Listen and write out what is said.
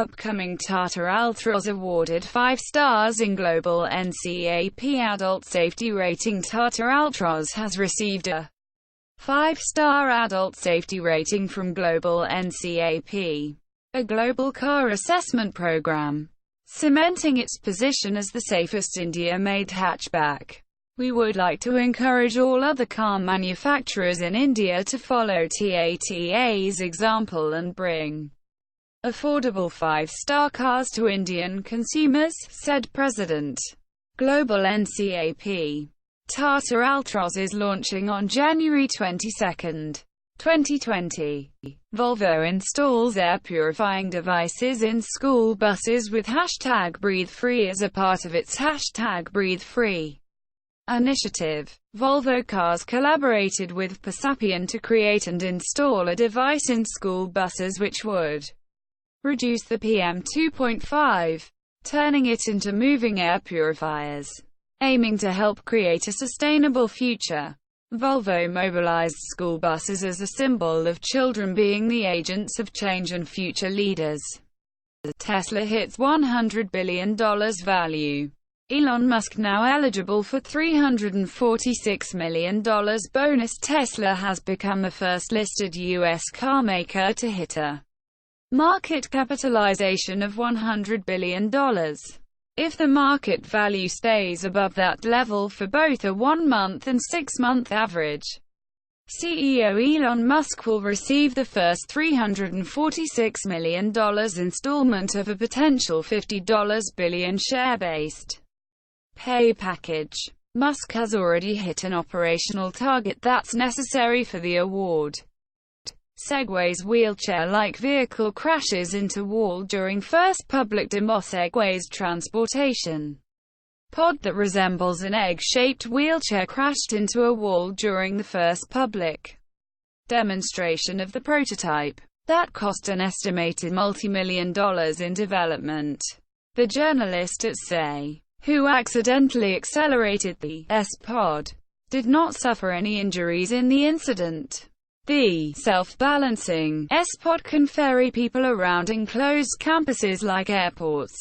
upcoming Tata Altroz awarded 5 stars in Global NCAP Adult Safety Rating. Tata Altroz has received a 5-star adult safety rating from Global NCAP, a global car assessment program, cementing its position as the safest India-made hatchback. We would like to encourage all other car manufacturers in India to follow Tata's example and bring affordable 5-star cars to Indian consumers, said President. Global NCAP. Tata Altroz is launching on January 22, 2020. Volvo installs air purifying devices in school buses with #BreatheFree as a part of its #BreatheFree initiative. Volvo Cars collaborated with Persapien to create and install a device in school buses which would reduce the PM 2.5, turning it into moving air purifiers, aiming to help create a sustainable future. Volvo mobilized school buses as a symbol of children being the agents of change and future leaders. Tesla hits $100 billion value. Elon Musk now eligible for $346 million bonus. Tesla has become the first listed U.S. car maker to hit a market capitalization of $100 billion. If the market value stays above that level for both a 1-month and 6-month average, CEO Elon Musk will receive the first $346 million installment of a potential $50 billion share-based pay package. Musk has already hit an operational target that's necessary for the award. Segways wheelchair-like vehicle crashes into wall during first public demo. Segways transportation pod that resembles an egg-shaped wheelchair crashed into a wall during the first public demonstration of the prototype. That cost an estimated multi-million dollars in development. The journalist at Say, who accidentally accelerated the S-pod, did not suffer any injuries in the incident. The self-balancing S-pod can ferry people around enclosed campuses like airports.